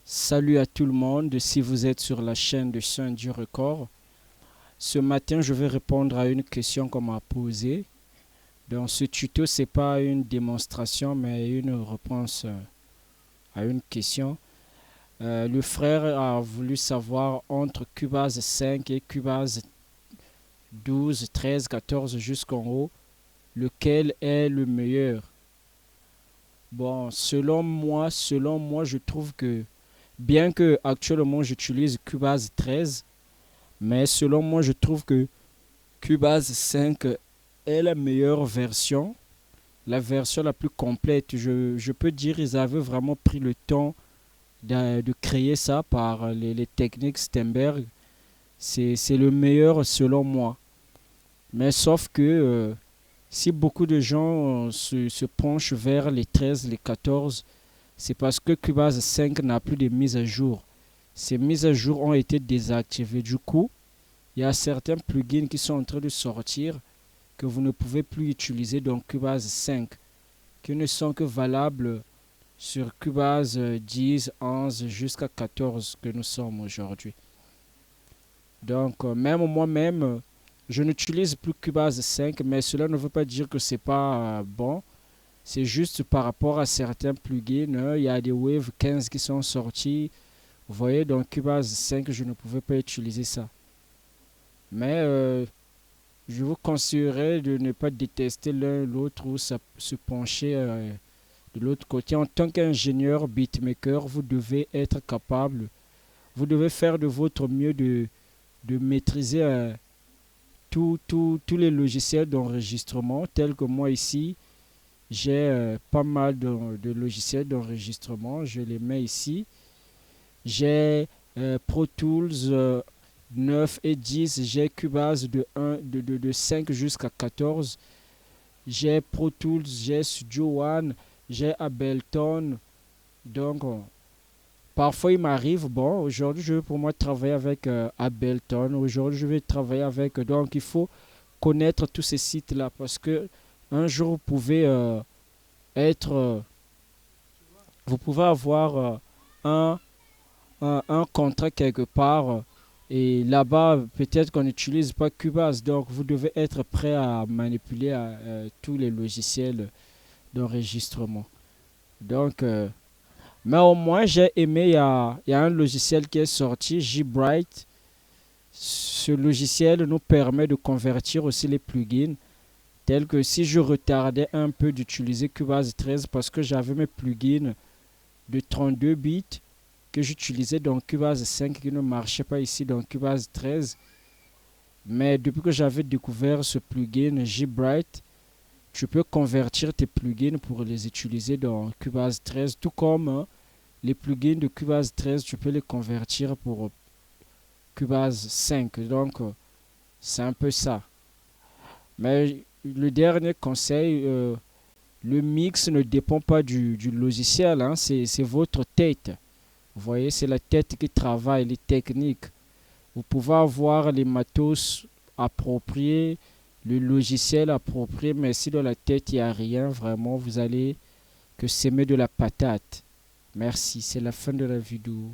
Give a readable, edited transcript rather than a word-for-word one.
Salut à tout le monde, si vous êtes sur la chaîne de Soin du Record. Ce matin, je vais répondre à une question qu'on m'a posée. Dans ce tuto, c'est pas une démonstration, mais une réponse à une question. Le frère a voulu savoir entre Cubase 5 et Cubase 12, 13, 14 jusqu'en haut, lequel est le meilleur. Bon, selon moi, je trouve que bien que actuellement j'utilise Cubase 13, mais selon moi, je trouve que Cubase 5 est la meilleure version, la version la plus complète. Je peux dire qu'ils avaient vraiment pris le temps de créer ça par les techniques Stenberg. C'est le meilleur selon moi. Mais sauf que si beaucoup de gens se penchent vers les 13, les 14, c'est parce que Cubase 5 n'a plus de mise à jour. Ces mises à jour ont été désactivées. Du coup, il y a certains plugins qui sont en train de sortir que vous ne pouvez plus utiliser dans Cubase 5, qui ne sont que valables sur Cubase 10, 11 jusqu'à 14 que nous sommes aujourd'hui. Donc, même moi-même, je n'utilise plus Cubase 5, mais cela ne veut pas dire que c'est pas bon. C'est juste par rapport à certains plugins. Il y a des Wave 15 qui sont sortis. Vous voyez, dans Cubase 5, je ne pouvais pas utiliser ça. Mais je vous conseillerais de ne pas détester l'un l'autre ou se pencher de l'autre côté. En tant qu'ingénieur beatmaker, vous devez être capable, vous devez faire de votre mieux de maîtriser tous les logiciels d'enregistrement, tels que moi ici, j'ai pas mal de logiciels d'enregistrement. Je les mets ici. J'ai Pro Tools 9 et 10. J'ai Cubase de 5 jusqu'à 14. J'ai Pro Tools, j'ai Studio One, j'ai Ableton. Donc, parfois il m'arrive, bon, aujourd'hui je vais pour moi travailler avec Ableton. Aujourd'hui je vais travailler avec. Donc, il faut connaître tous ces sites-là parce que un jour être, vous pouvez avoir un, un contrat quelque part et là-bas peut-être qu'on n'utilise pas Cubase, donc vous devez être prêt à manipuler tous les logiciels d'enregistrement. Donc, mais au moins j'ai aimé, il y a un logiciel qui est sorti, JBright. Ce logiciel nous permet de convertir aussi les plugins, tels que si je retardais un peu d'utiliser Cubase 13 parce que j'avais mes plugins de 32 bits que j'utilisais dans Cubase 5 qui ne marchait pas ici dans Cubase 13. Mais depuis que j'avais découvert ce plugin JBright, tu peux convertir tes plugins pour les utiliser dans Cubase 13, tout comme les plugins de Cubase 13, tu peux les convertir pour Cubase 5. Donc, c'est un peu ça. Mais le dernier conseil, le mix ne dépend pas du logiciel, hein, c'est votre tête. Vous voyez, c'est la tête qui travaille, les techniques. Vous pouvez avoir les matos appropriés, le logiciel approprié, mais si dans la tête il n'y a rien, vraiment, vous allez que s'aimer de la patate. Merci, c'est la fin de la vidéo.